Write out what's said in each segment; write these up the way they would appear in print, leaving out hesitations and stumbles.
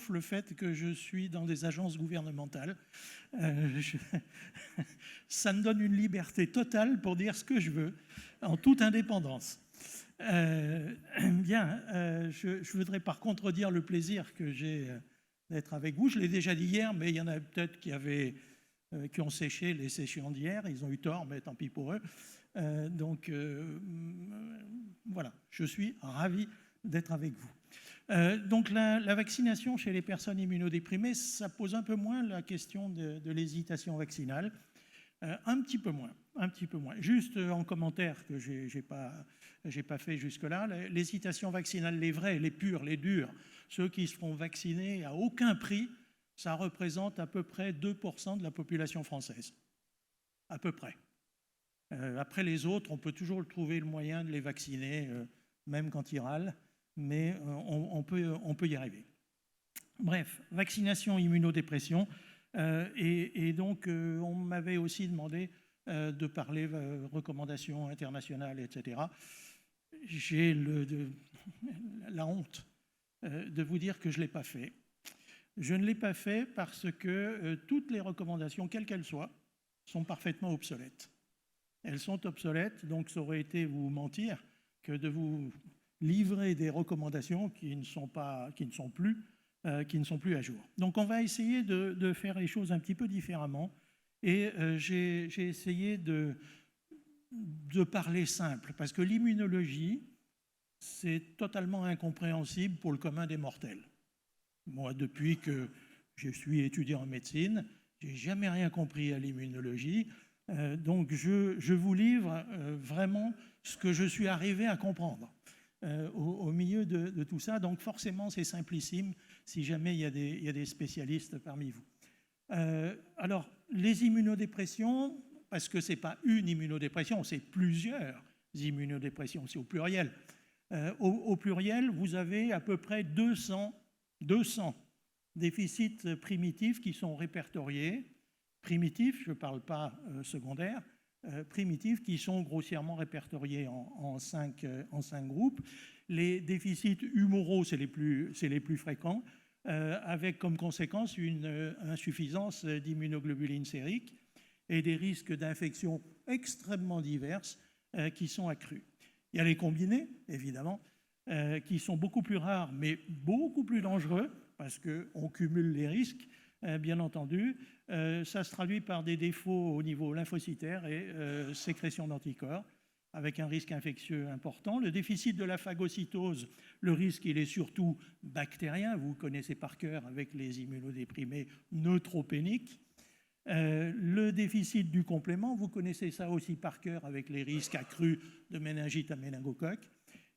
sauf le fait que je suis dans des agences gouvernementales. Je... Ça me donne une liberté totale pour dire ce que je veux, en toute indépendance. Je voudrais par contre dire le plaisir que j'ai d'être avec vous. Je l'ai déjà dit hier, mais il y en a peut-être qui ont séché les séchants d'hier. Ils ont eu tort, mais tant pis pour eux. Voilà, je suis ravi d'être avec vous. Donc la vaccination chez les personnes immunodéprimées, ça pose un peu moins la question de l'hésitation vaccinale. Un petit peu moins. Juste en commentaire que je n'ai pas fait jusque-là, l'hésitation vaccinale, les vrais, les purs, les durs, ceux qui se feront vacciner à aucun prix, ça représente à peu près 2% de la population française. À peu près. Après les autres, on peut toujours trouver le moyen de les vacciner, même quand ils râlent, mais on peut y arriver. Bref, vaccination, immunodépression. Et donc, on m'avait aussi demandé de parler recommandations internationales, etc. J'ai la honte de vous dire que je ne l'ai pas fait. Je ne l'ai pas fait parce que toutes les recommandations, quelles qu'elles soient, sont parfaitement obsolètes. Elles sont obsolètes, donc ça aurait été vous mentir que de vous livrer des recommandations qui ne sont plus à jour. Donc on va essayer de faire les choses un petit peu différemment. Et j'ai essayé de parler simple, parce que l'immunologie, c'est totalement incompréhensible pour le commun des mortels. Moi, depuis que je suis étudiant en médecine, je n'ai jamais rien compris à l'immunologie. Donc je vous livre vraiment ce que je suis arrivé à comprendre au milieu de tout ça. Donc forcément, c'est simplissime si jamais il y a des spécialistes parmi vous. Alors, les immunodépressions, parce que ce n'est pas une immunodépression, c'est plusieurs immunodépressions, c'est au pluriel. Au pluriel, vous avez à peu près 200 déficits primitifs qui sont répertoriés. Primitifs, je ne parle pas secondaires, primitifs qui sont grossièrement répertoriés en 5 groupes. Les déficits humoraux, c'est les plus fréquents, avec comme conséquence une insuffisance d'immunoglobuline sérique et des risques d'infection extrêmement diverses qui sont accrus. Il y a les combinés, évidemment, qui sont beaucoup plus rares, mais beaucoup plus dangereux, parce qu'on cumule les risques, bien entendu. Ça se traduit par des défauts au niveau lymphocytaire et sécrétion d'anticorps, avec un risque infectieux important. Le déficit de la phagocytose, le risque, il est surtout bactérien. Vous connaissez par cœur avec les immunodéprimés neutropéniques. Le déficit du complément, vous connaissez ça aussi par cœur avec les risques accrus de méningite à méningocoque.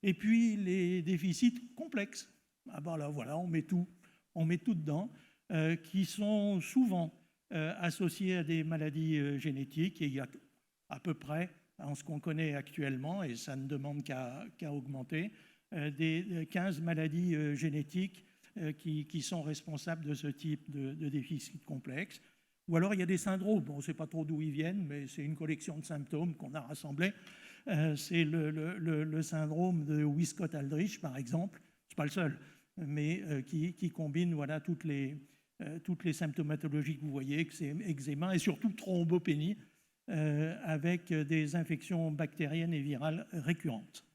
Et puis les déficits complexes. Ah ben là, voilà, on met tout dedans, qui sont souvent associés à des maladies génétiques. Et il y a à peu près, en ce qu'on connaît actuellement, et ça ne demande qu'à augmenter, des 15 maladies génétiques qui sont responsables de ce type de déficit complexe. Ou alors il y a des syndromes, on ne sait pas trop d'où ils viennent, mais c'est une collection de symptômes qu'on a rassemblés. C'est le syndrome de Wiskott-Aldrich, par exemple, ce n'est pas le seul, mais qui combine voilà, toutes les symptomatologies que vous voyez, que c'est eczéma et surtout thrombopénie, avec des infections bactériennes et virales récurrentes.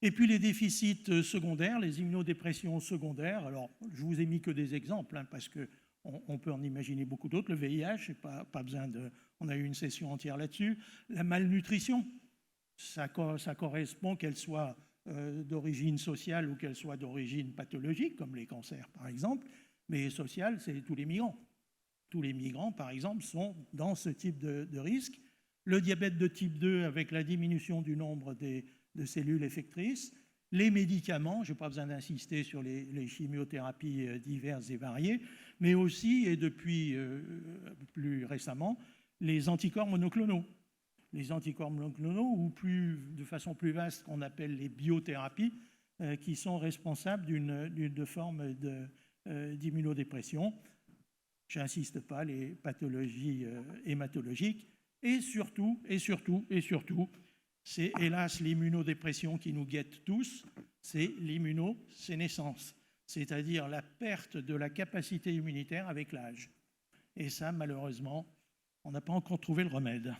Et puis les déficits secondaires, les immunodépressions secondaires. Alors, je vous ai mis que des exemples, hein, parce qu'on peut en imaginer beaucoup d'autres. Le VIH, pas besoin de... On a eu une session entière là-dessus. La malnutrition, ça correspond qu'elle soit d'origine sociale ou qu'elle soit d'origine pathologique, comme les cancers par exemple, mais sociale, c'est tous les migrants. Tous les migrants, par exemple, sont dans ce type de risque. Le diabète de type 2 avec la diminution du nombre de cellules effectrices. Les médicaments, je n'ai pas besoin d'insister sur les chimiothérapies diverses et variées, mais aussi, et depuis plus récemment, les anticorps monoclonaux. Les anticorps monoclonaux, ou de façon plus vaste, qu'on appelle les biothérapies, qui sont responsables d'une forme d'immunodépression. Je n'insiste pas, les pathologies hématologiques. Et surtout, c'est hélas l'immunodépression qui nous guette tous, c'est l'immunosénescence. c'est-à-dire la perte de la capacité immunitaire avec l'âge. Et ça, malheureusement, on n'a pas encore trouvé le remède.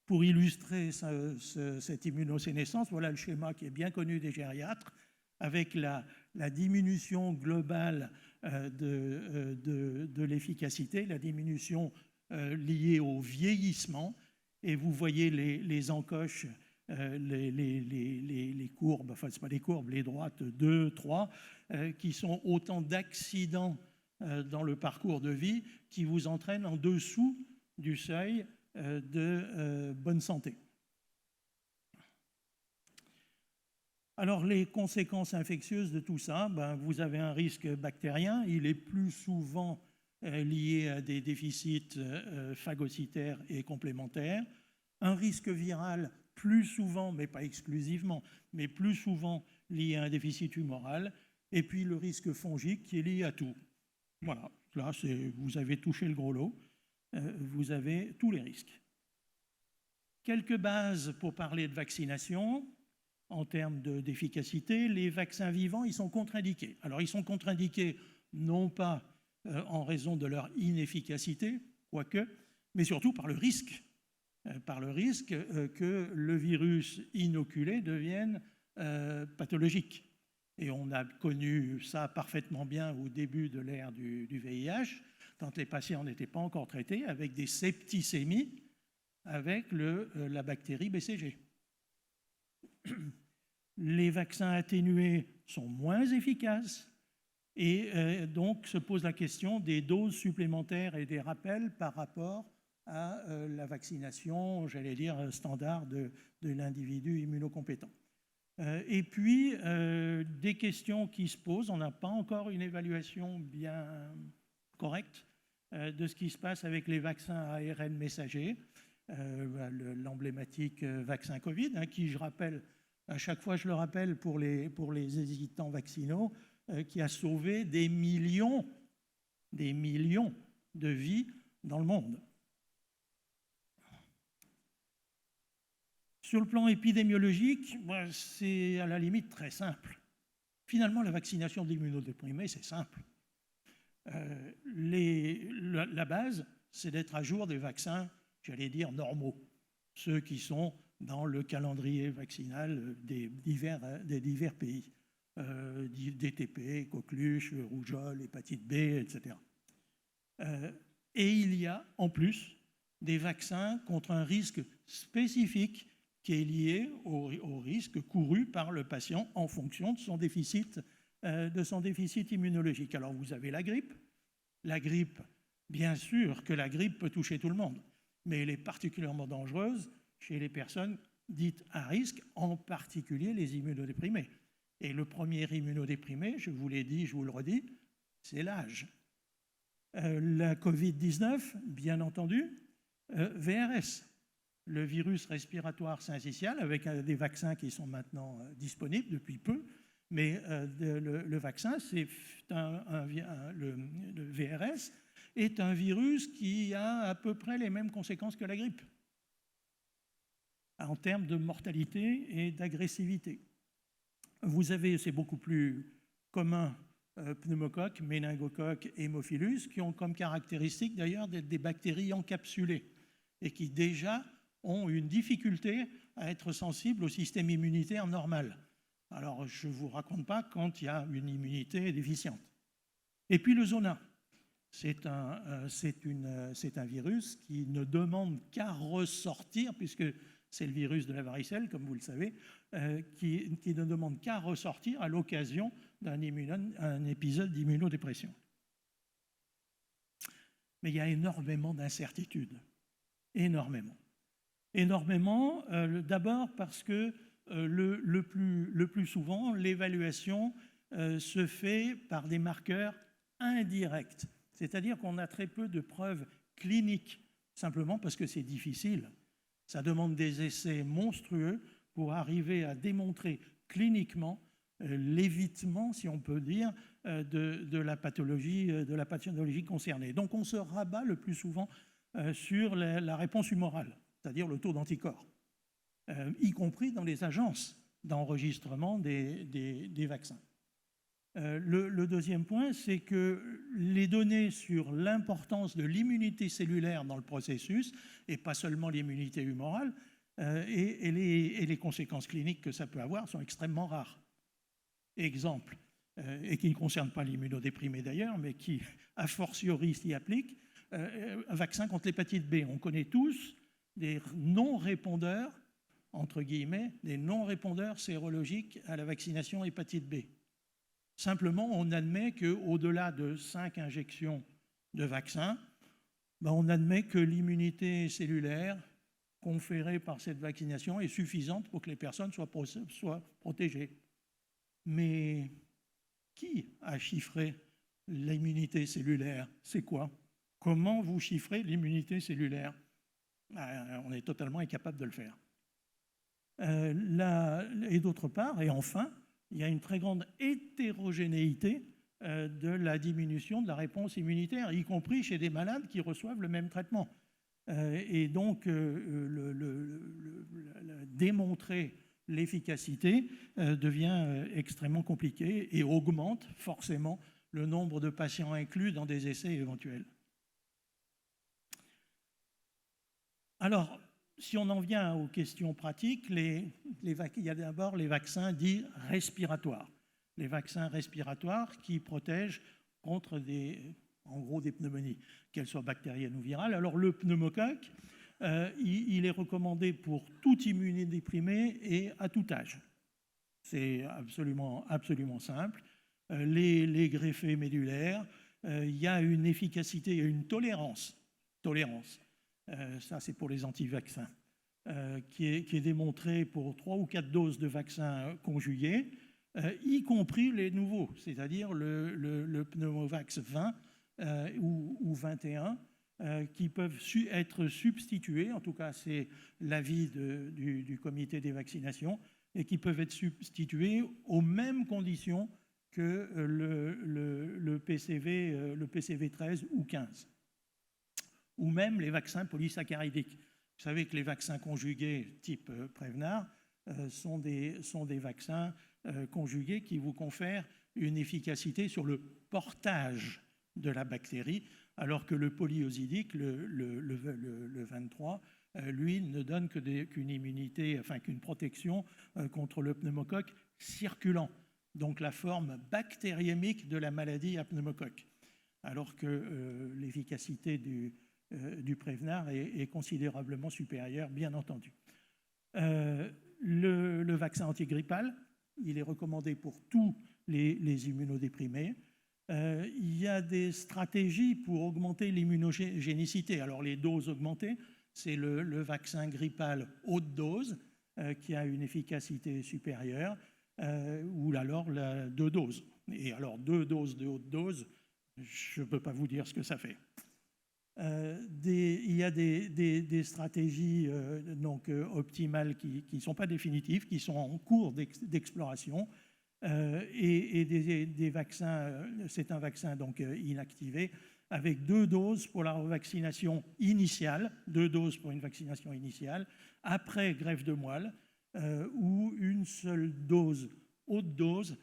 Pour illustrer cette immunosénescence, voilà le schéma qui est bien connu des gériatres, avec la diminution globale de l'efficacité, la diminution liée au vieillissement. Et vous voyez les encoches, les courbes, enfin, ce n'est pas les courbes, les droites 2, 3, qui sont autant d'accidents dans le parcours de vie qui vous entraînent en dessous du seuil de bonne santé. Alors, les conséquences infectieuses de tout ça, vous avez un risque bactérien, il est plus souvent lié à des déficits phagocytaires et complémentaires, un risque viral plus souvent, mais pas exclusivement, mais plus souvent lié à un déficit humoral, et puis le risque fongique qui est lié à tout. Voilà, là, vous avez touché le gros lot, vous avez tous les risques. Quelques bases pour parler de vaccination. En termes d'efficacité, les vaccins vivants, ils sont contre-indiqués. Alors, ils sont contre-indiqués non pas en raison de leur inefficacité, quoique, mais surtout par le risque que le virus inoculé devienne pathologique. Et on a connu ça parfaitement bien au début de l'ère du VIH, quand les patients n'étaient pas encore traités, avec des septicémies avec la bactérie BCG. Les vaccins atténués sont moins efficaces et donc se pose la question des doses supplémentaires et des rappels par rapport à la vaccination, j'allais dire, standard de l'individu immunocompétent. Et puis, des questions qui se posent, on n'a pas encore une évaluation bien correcte de ce qui se passe avec les vaccins à ARN messager, l'emblématique vaccin Covid, qui, je rappelle, à chaque fois je le rappelle pour les hésitants vaccinaux, qui a sauvé des millions de vies dans le monde. Sur le plan épidémiologique, c'est à la limite très simple. Finalement, la vaccination d'immunodéprimés, c'est simple. La base, c'est d'être à jour des vaccins, j'allais dire, normaux, ceux qui sont dans le calendrier vaccinal des divers pays, DTP, coqueluche, rougeole, hépatite B, etc. Et il y a en plus des vaccins contre un risque spécifique qui est lié au risque couru par le patient en fonction de son déficit immunologique. Alors vous avez la grippe. La grippe, bien sûr que la grippe peut toucher tout le monde, mais elle est particulièrement dangereuse chez les personnes dites à risque, en particulier les immunodéprimés. Et le premier immunodéprimé, je vous l'ai dit, je vous le redis, c'est l'âge. La Covid-19, bien entendu, VRS, le virus respiratoire syncytial, avec des vaccins qui sont maintenant disponibles depuis peu, mais le vaccin, le VRS, est un virus qui a à peu près les mêmes conséquences que la grippe, en termes de mortalité et d'agressivité. Vous avez, c'est beaucoup plus commun, pneumocoque, méningocoque, hémophilus, qui ont comme caractéristique d'ailleurs d'être des bactéries encapsulées et qui déjà ont une difficulté à être sensibles au système immunitaire normal. Alors, je ne vous raconte pas quand il y a une immunité déficiente. Et puis le zona, c'est un virus qui ne demande qu'à ressortir, puisque c'est le virus de la varicelle, comme vous le savez, qui ne demande qu'à ressortir à l'occasion d'un épisode d'immunodépression. Mais il y a énormément d'incertitudes, énormément. D'abord parce que le plus souvent, l'évaluation se fait par des marqueurs indirects, c'est-à-dire qu'on a très peu de preuves cliniques, simplement parce que c'est difficile. Ça demande des essais monstrueux pour arriver à démontrer cliniquement l'évitement, si on peut dire, de la pathologie concernée. Donc on se rabat le plus souvent sur la réponse humorale, c'est-à-dire le taux d'anticorps, y compris dans les agences d'enregistrement des vaccins. Le deuxième point, c'est que les données sur l'importance de l'immunité cellulaire dans le processus, et pas seulement l'immunité humorale, et les conséquences cliniques que ça peut avoir sont extrêmement rares. Exemple, et qui ne concerne pas l'immunodéprimé d'ailleurs, mais qui, a fortiori, s'y applique, un vaccin contre l'hépatite B. On connaît tous des non-répondeurs, entre guillemets, des non-répondeurs sérologiques à la vaccination hépatite B. Simplement, on admet qu'au-delà de 5 injections de vaccin, on admet que l'immunité cellulaire conférée par cette vaccination est suffisante pour que les personnes soient protégées. Mais qui a chiffré l'immunité cellulaire? C'est quoi? Comment vous chiffrez l'immunité cellulaire? On est totalement incapable de le faire. Et d'autre part, et enfin, il y a une très grande hétérogénéité de la diminution de la réponse immunitaire, y compris chez des malades qui reçoivent le même traitement. Et donc, démontrer l'efficacité devient extrêmement compliqué et augmente forcément le nombre de patients inclus dans des essais éventuels. Alors, si on en vient aux questions pratiques, il y a d'abord les vaccins dits respiratoires. Les vaccins respiratoires qui protègent contre en gros des pneumonies, qu'elles soient bactériennes ou virales. Alors le pneumocoque, il est recommandé pour tout immunodéprimé et à tout âge. C'est absolument simple. Les greffés médulaires, il y a une efficacité et une tolérance. Ça c'est pour les anti-vaccins, qui est démontré pour 3 ou 4 doses de vaccins conjugués, y compris les nouveaux, c'est-à-dire le Pneumovax 20 ou 21, qui peuvent être substitués, en tout cas c'est l'avis du comité des vaccinations, et qui peuvent être substitués aux mêmes conditions que le PCV 13 ou 15, ou même les vaccins polysaccharidiques. Vous savez que les vaccins conjugués type Prevnar sont des vaccins conjugués qui vous confèrent une efficacité sur le portage de la bactérie, alors que le polyosidique, le 23, lui, ne donne qu'une immunité, enfin qu'une protection contre le pneumocoque circulant, donc la forme bactériémique de la maladie à pneumocoque, alors que l'efficacité du Prevnar est considérablement supérieure, bien entendu. Le vaccin antigrippal, il est recommandé pour tous les immunodéprimés. Il y a des stratégies pour augmenter l'immunogénicité. Alors les doses augmentées, c'est le vaccin grippal haute dose qui a une efficacité supérieure, ou alors 2 doses. Et alors 2 doses de haute dose, je ne peux pas vous dire ce que ça fait. Il y a des stratégies optimales qui ne sont pas définitives, qui sont en cours d'exploration, et des vaccins, c'est un vaccin donc inactivé, avec 2 doses pour la revaccination initiale, 2 doses pour une vaccination initiale, après greffe de moelle, ou une seule dose, haute dose,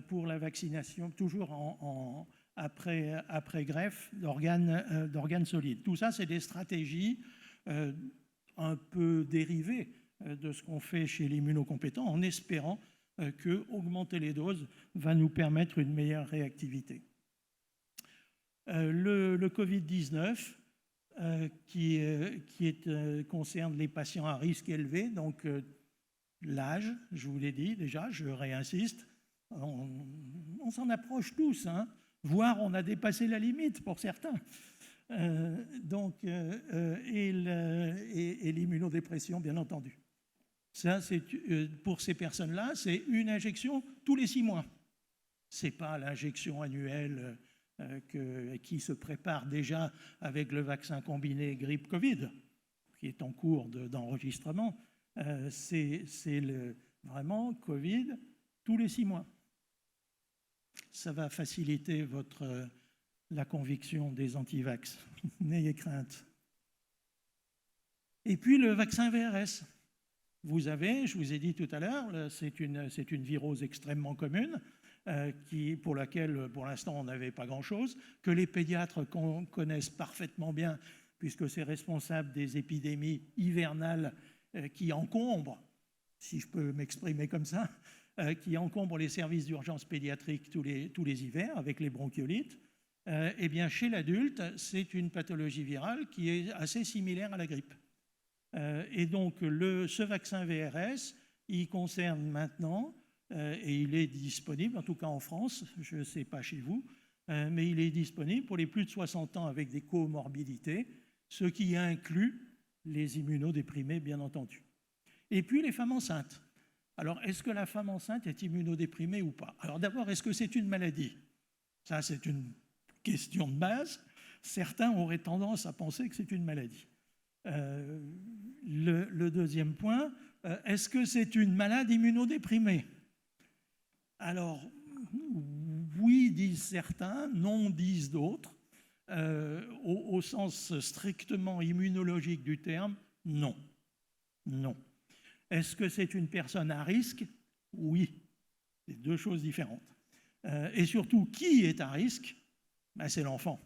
pour la vaccination, toujours après greffe d'organes solides. Tout ça, c'est des stratégies un peu dérivées de ce qu'on fait chez l'immunocompétent, en espérant que augmenter les doses va nous permettre une meilleure réactivité. Le Covid-19, qui concerne les patients à risque élevé, donc l'âge, je vous l'ai dit déjà, je réinsiste, on s'en approche tous, hein, voire on a dépassé la limite pour certains. Et l'immunodépression, bien entendu. Ça, pour ces personnes-là, c'est une injection tous les 6 mois. Ce n'est pas l'injection annuelle qui se prépare déjà avec le vaccin combiné grippe-Covid, qui est en cours d'enregistrement. C'est vraiment Covid tous les 6 mois. Ça va faciliter la conviction des anti-vax. N'ayez crainte. Et puis le vaccin VRS. Vous avez, je vous ai dit tout à l'heure, c'est une virose extrêmement commune. pour laquelle, pour l'instant, on n'avait pas grand-chose, que les pédiatres connaissent parfaitement bien, puisque c'est responsable des épidémies hivernales qui encombrent, si je peux m'exprimer comme ça, qui encombrent les services d'urgence pédiatrique tous les hivers avec les bronchiolites. Eh bien, chez l'adulte, c'est une pathologie virale qui est assez similaire à la grippe. Et donc, ce vaccin VRS, il concerne maintenant, et il est disponible, en tout cas en France, je ne sais pas chez vous, mais il est disponible pour les plus de 60 ans avec des comorbidités, ce qui inclut les immunodéprimés, bien entendu. Et puis les femmes enceintes. Alors, est-ce que la femme enceinte est immunodéprimée ou pas? Alors d'abord, est-ce que c'est une maladie? Ça, c'est une question de base. Certains auraient tendance à penser que c'est une maladie. Le deuxième point, est-ce que c'est une malade immunodéprimée? Alors, oui, disent certains, non, disent d'autres. Au sens strictement immunologique du terme, non. Non. Est-ce que c'est une personne à risque? Oui. C'est deux choses différentes. Et surtout, qui est à risque? Ben, c'est l'enfant.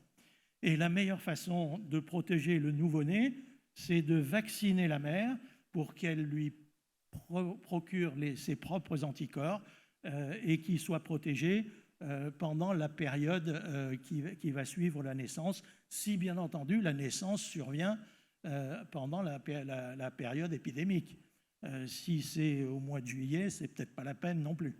Et la meilleure façon de protéger le nouveau-né, c'est de vacciner la mère pour qu'elle lui procure ses propres anticorps et qu'il soit protégé pendant la période qui va suivre la naissance, si bien entendu la naissance survient pendant la période épidémique. Si c'est au mois de juillet, c'est peut-être pas la peine non plus.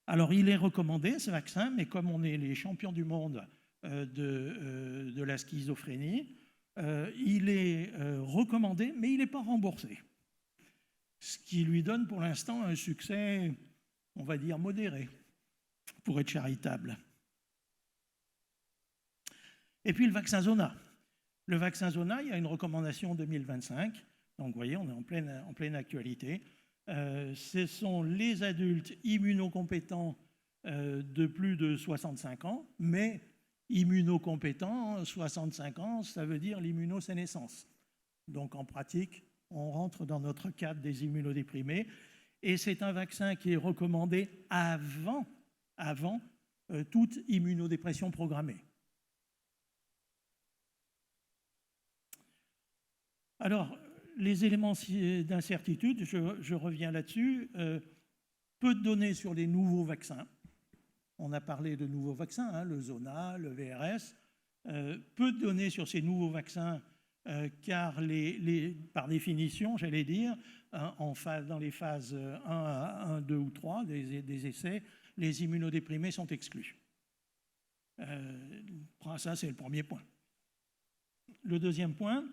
Alors, il est recommandé, ce vaccin, mais comme on est les champions du monde de la schizophrénie, il est recommandé, mais il n'est pas remboursé. Ce qui lui donne pour l'instant un succès, on va dire, modéré, pour être charitable. Et puis le vaccin Zona. Le vaccin Zona, il y a une recommandation 2025. Donc, vous voyez, on est en pleine actualité. Ce sont les adultes immunocompétents de plus de 65 ans, mais immunocompétents, 65 ans, ça veut dire l'immunosénescence. Donc, en pratique, on rentre dans notre cadre des immunodéprimés. Et c'est un vaccin qui est recommandé avant toute immunodépression programmée. Alors, les éléments d'incertitude, je reviens là-dessus. Peu de données sur les nouveaux vaccins. On a parlé de nouveaux vaccins, hein, le Zona, le VRS. Peu de données sur ces nouveaux vaccins, car par définition, j'allais dire, dans les phases 1, 2 ou 3 des essais, les immunodéprimés sont exclus. Ça, c'est le premier point. Le deuxième point,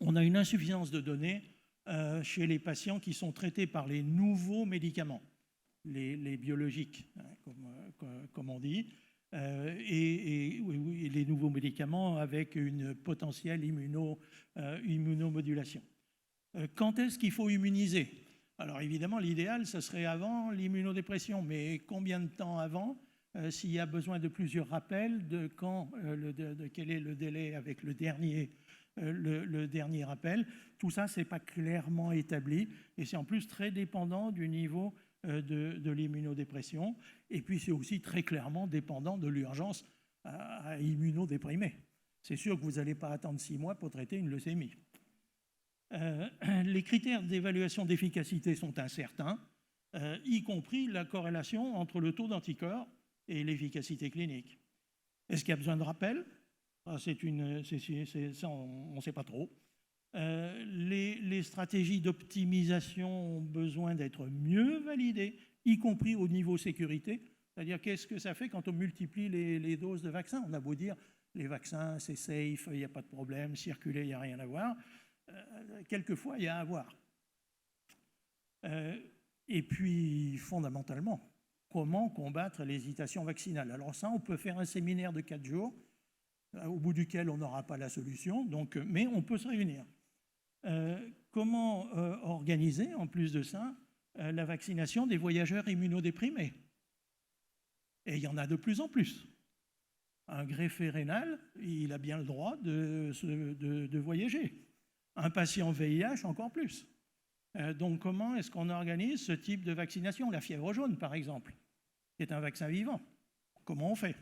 on a une insuffisance de données chez les patients qui sont traités par les nouveaux médicaments, les biologiques, hein, comme on dit, et les nouveaux médicaments avec une potentielle immunomodulation. Quand est-ce qu'il faut immuniser? Alors évidemment, l'idéal, ce serait avant l'immunodépression, mais combien de temps avant? S'il y a besoin de plusieurs rappels, de quel est le délai avec le dernier rappel, tout ça, ce n'est pas clairement établi et c'est en plus très dépendant du niveau de l'immunodépression et puis c'est aussi très clairement dépendant de l'urgence à immunodéprimer. C'est sûr que vous n'allez pas attendre 6 mois pour traiter une leucémie. Les critères d'évaluation d'efficacité sont incertains, y compris la corrélation entre le taux d'anticorps et l'efficacité clinique. Est-ce qu'il y a besoin de rappel? Ça, on ne sait pas trop. Les stratégies d'optimisation ont besoin d'être mieux validées, y compris au niveau sécurité. C'est-à-dire, qu'est-ce que ça fait quand on multiplie les doses de vaccins? On a beau dire, les vaccins, c'est safe, il n'y a pas de problème, circuler, il n'y a rien à voir. Quelquefois, il y a à voir. Et puis, fondamentalement, comment combattre l'hésitation vaccinale? Alors ça, on peut faire un séminaire de 4 jours, au bout duquel on n'aura pas la solution, mais on peut se réunir. Comment organiser, en plus de ça, la vaccination des voyageurs immunodéprimés? Et il y en a de plus en plus. Un greffé rénal, il a bien le droit de voyager. Un patient VIH, encore plus. Donc comment est-ce qu'on organise ce type de vaccination? La fièvre jaune, par exemple, qui est un vaccin vivant. Comment on fait?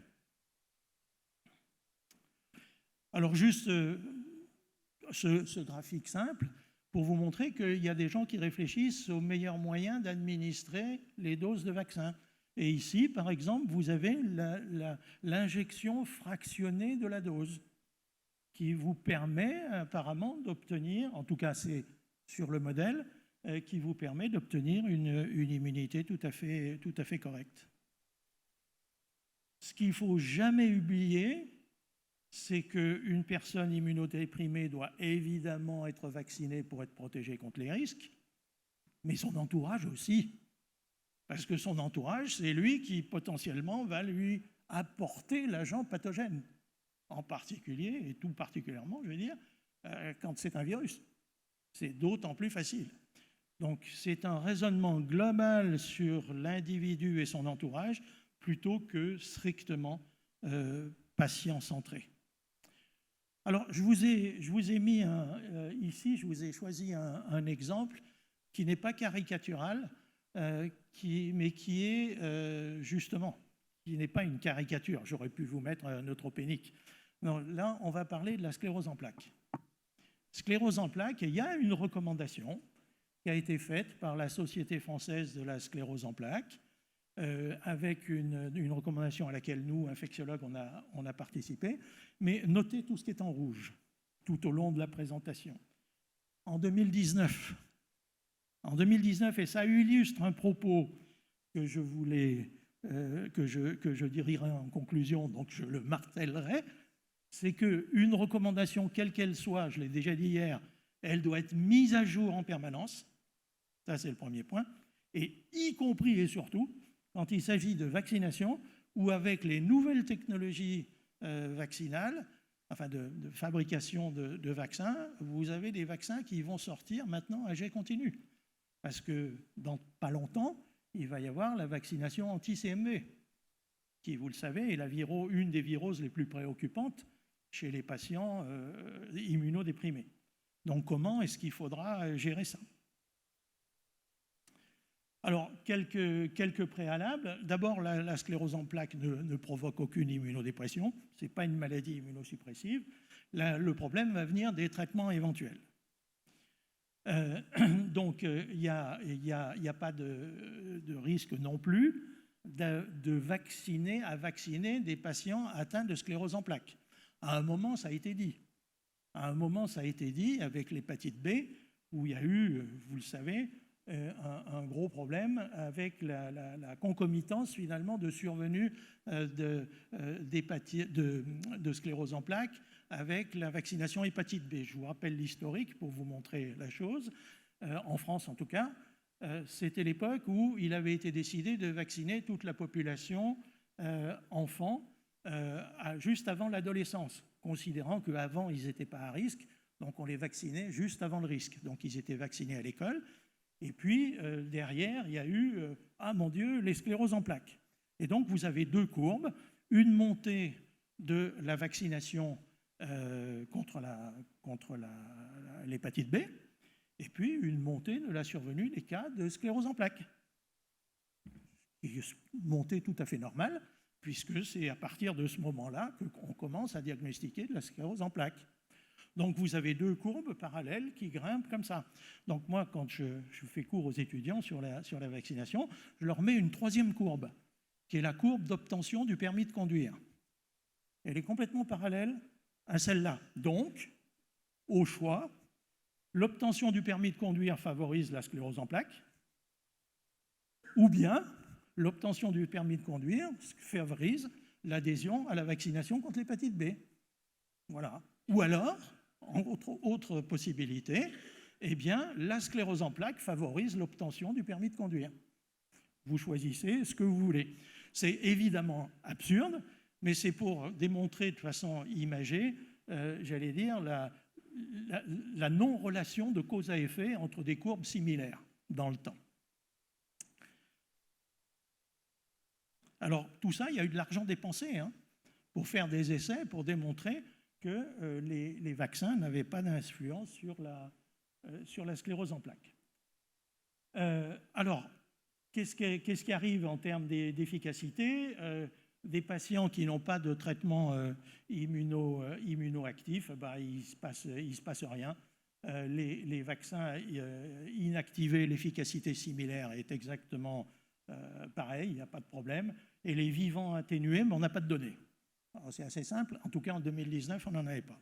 Alors juste ce graphique simple pour vous montrer qu'il y a des gens qui réfléchissent aux meilleurs moyens d'administrer les doses de vaccins. Et ici, par exemple, vous avez l'injection fractionnée de la dose qui vous permet apparemment d'obtenir, en tout cas c'est sur le modèle, qui vous permet d'obtenir une immunité tout à fait correcte. Ce qu'il ne faut jamais oublier, c'est qu'une personne immunodéprimée doit évidemment être vaccinée pour être protégée contre les risques, mais son entourage aussi. Parce que son entourage, c'est lui qui potentiellement va lui apporter l'agent pathogène, en particulier, et tout particulièrement, je veux dire, quand c'est un virus. C'est d'autant plus facile. Donc c'est un raisonnement global sur l'individu et son entourage plutôt que strictement patient-centré. Alors je vous ai mis ici, je vous ai choisi un exemple qui n'est pas caricatural, mais qui est justement, qui n'est pas une caricature. J'aurais pu vous mettre un neutropénique. Non, là, on va parler de la sclérose en plaques. Sclérose en plaques, il y a une recommandation qui a été faite par la Société française de la sclérose en plaques, avec une recommandation à laquelle nous, infectiologues, on a participé. Mais notez tout ce qui est en rouge tout au long de la présentation. En 2019, et ça illustre un propos que je voulais, que je dirai en conclusion, donc je le martellerai, c'est qu'une recommandation, quelle qu'elle soit, je l'ai déjà dit hier, elle doit être mise à jour en permanence. Ça, c'est le premier point. Et y compris et surtout quand il s'agit de vaccination ou avec les nouvelles technologies vaccinales, enfin de fabrication de vaccins, vous avez des vaccins qui vont sortir maintenant à jet continu. Parce que dans pas longtemps, il va y avoir la vaccination anti-CMV, qui, vous le savez, est une des viroses les plus préoccupantes chez les patients immunodéprimés. Donc comment est-ce qu'il faudra gérer ça? Alors, quelques préalables. D'abord, la sclérose en plaques ne provoque aucune immunodépression. Ce n'est pas une maladie immunosuppressive. Le problème va venir des traitements éventuels. Donc, il n'y a pas de risque non plus de vacciner des patients atteints de sclérose en plaques. À un moment, ça a été dit. Avec l'hépatite B, où il y a eu, vous le savez, un gros problème avec la concomitance finalement de survenue de sclérose en plaques avec la vaccination hépatite B. Je vous rappelle l'historique pour vous montrer la chose. En France en tout cas, c'était l'époque où il avait été décidé de vacciner toute la population enfant juste avant l'adolescence, considérant qu'avant ils n'étaient pas à risque, donc on les vaccinait juste avant le risque. Donc ils étaient vaccinés à l'école. Et puis, derrière, il y a eu, ah mon Dieu, les scléroses en plaques. Et donc, vous avez deux courbes, une montée de la vaccination contre l'hépatite B, et puis une montée de la survenue des cas de sclérose en plaques. Une montée tout à fait normale, puisque c'est à partir de ce moment-là qu'on commence à diagnostiquer de la sclérose en plaques. Donc, vous avez deux courbes parallèles qui grimpent comme ça. Donc, moi, quand je fais cours aux étudiants sur la vaccination, je leur mets une troisième courbe, qui est la courbe d'obtention du permis de conduire. Elle est complètement parallèle à celle-là. Donc, au choix, l'obtention du permis de conduire favorise la sclérose en plaques, ou bien l'obtention du permis de conduire favorise l'adhésion à la vaccination contre l'hépatite B. Voilà. Ou alors, autre possibilité, eh bien, la sclérose en plaques favorise l'obtention du permis de conduire. Vous choisissez ce que vous voulez. C'est évidemment absurde, mais c'est pour démontrer de façon imagée, j'allais dire, la non-relation de cause à effet entre des courbes similaires dans le temps. Alors, tout ça, il y a eu de l'argent dépensé pour faire des essais, pour démontrer que les vaccins n'avaient pas d'influence sur la sclérose en plaques. Alors, qu'est-ce qui arrive en termes d'efficacité? Des patients qui n'ont pas de traitement immunoactif, il ne se passe rien. Les vaccins inactivés, l'efficacité similaire est exactement pareil, il n'y a pas de problème. Et les vivants atténués, on n'a pas de données. C'est assez simple, en tout cas en 2019, on n'en avait pas.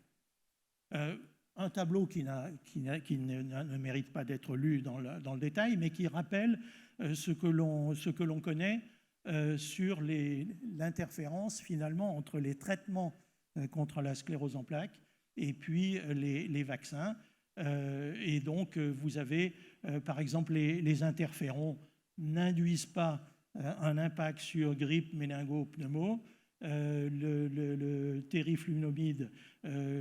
Un tableau qui ne mérite pas d'être lu dans le détail, mais qui rappelle ce que l'on connaît sur l'interférence finalement entre les traitements contre la sclérose en plaques et puis les vaccins. Et donc vous avez par exemple les interférons n'induisent pas un impact sur grippe, méningo, pneumo. Le terriflunomide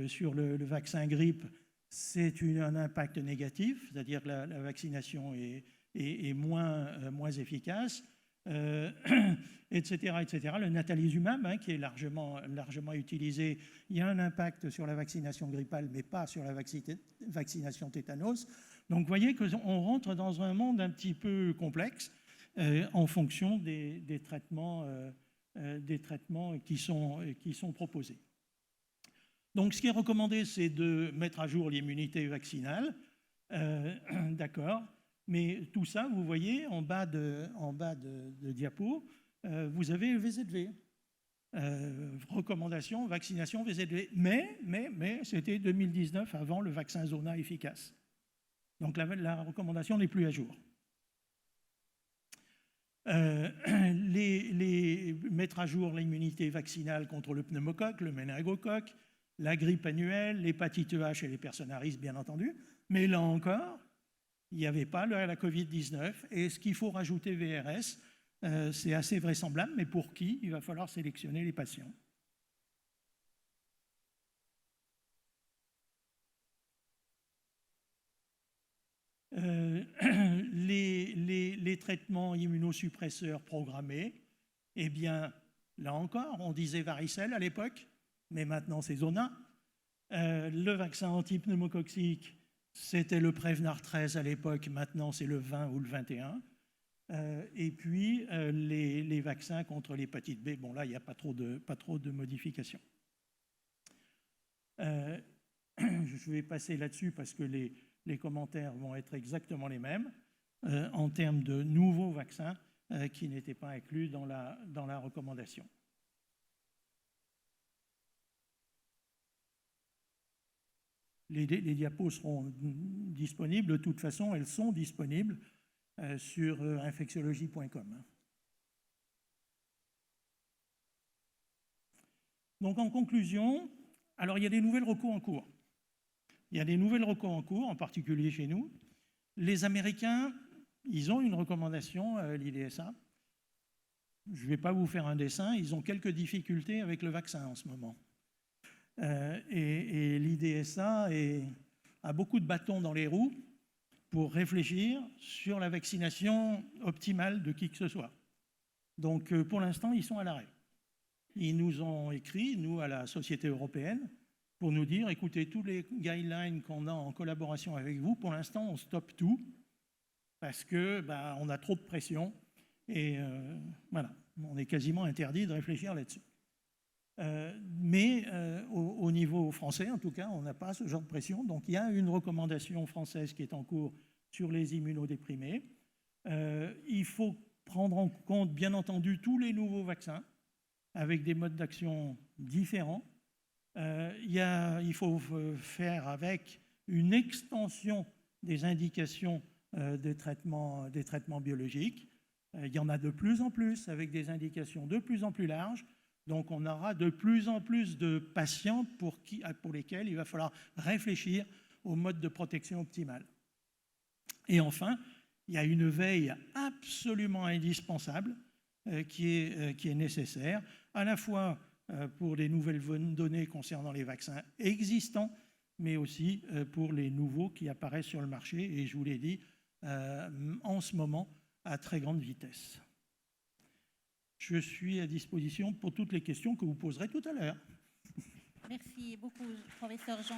sur le vaccin grippe, c'est un impact négatif, c'est-à-dire que la vaccination est moins efficace, etc., etc. Le natalizumab, qui est largement utilisé, il y a un impact sur la vaccination grippale, mais pas sur la vaccination tétanos. Donc vous voyez qu'on rentre dans un monde un petit peu complexe en fonction des traitements qui sont proposés. Donc, ce qui est recommandé, c'est de mettre à jour l'immunité vaccinale, d'accord. Mais tout ça, vous voyez, en bas de diapo, vous avez le VZV. Recommandation, vaccination, VZV. Mais c'était 2019, avant le vaccin Zona efficace. Donc, la recommandation n'est plus à jour. Mettre à jour l'immunité vaccinale contre le pneumocoque, le méningocoque, la grippe annuelle, l'hépatite E et les personnes à risque, bien entendu. Mais là encore, il n'y avait pas la Covid-19. Et ce qu'il faut rajouter VRS, c'est assez vraisemblable, mais pour qui? Il va falloir sélectionner les patients. Les traitements immunosuppresseurs programmés, eh bien, là encore, on disait varicelle à l'époque, mais maintenant c'est Zona. Le vaccin antipneumococcique, c'était le Prevnar 13 à l'époque, maintenant c'est le 20 ou le 21. Et puis les vaccins contre l'hépatite B, bon là, il n'y a pas trop de modifications. Je vais passer là-dessus parce que les commentaires vont être exactement les mêmes en termes de nouveaux vaccins qui n'étaient pas inclus dans la recommandation. Les diapos seront disponibles. De toute façon, elles sont disponibles sur infectiologie.com. Donc, en conclusion, alors il y a des nouvelles recos en cours. Il y a des nouvelles recos en cours, en particulier chez nous. Les Américains, ils ont une recommandation, l'IDSA. Je ne vais pas vous faire un dessin, ils ont quelques difficultés avec le vaccin en ce moment. Et l'IDSA a beaucoup de bâtons dans les roues pour réfléchir sur la vaccination optimale de qui que ce soit. Donc, pour l'instant, ils sont à l'arrêt. Ils nous ont écrit, nous, à la Société européenne, pour nous dire, écoutez, tous les guidelines qu'on a en collaboration avec vous, pour l'instant, on stoppe tout parce qu'on a trop de pression et voilà, on est quasiment interdit de réfléchir là-dessus. Mais au niveau français, en tout cas, on n'a pas ce genre de pression. Donc, il y a une recommandation française qui est en cours sur les immunodéprimés. Il faut prendre en compte, bien entendu, tous les nouveaux vaccins avec des modes d'action différents. Il faut faire avec une extension des indications des traitements biologiques. Il y en a de plus en plus avec des indications de plus en plus larges. Donc, on aura de plus en plus de patients pour lesquels il va falloir réfléchir au mode de protection optimal. Et enfin, il y a une veille absolument indispensable qui est nécessaire, à la fois pour les nouvelles données concernant les vaccins existants, mais aussi pour les nouveaux qui apparaissent sur le marché, et je vous l'ai dit, en ce moment, à très grande vitesse. Je suis à disposition pour toutes les questions que vous poserez tout à l'heure. Merci beaucoup, professeur Jean.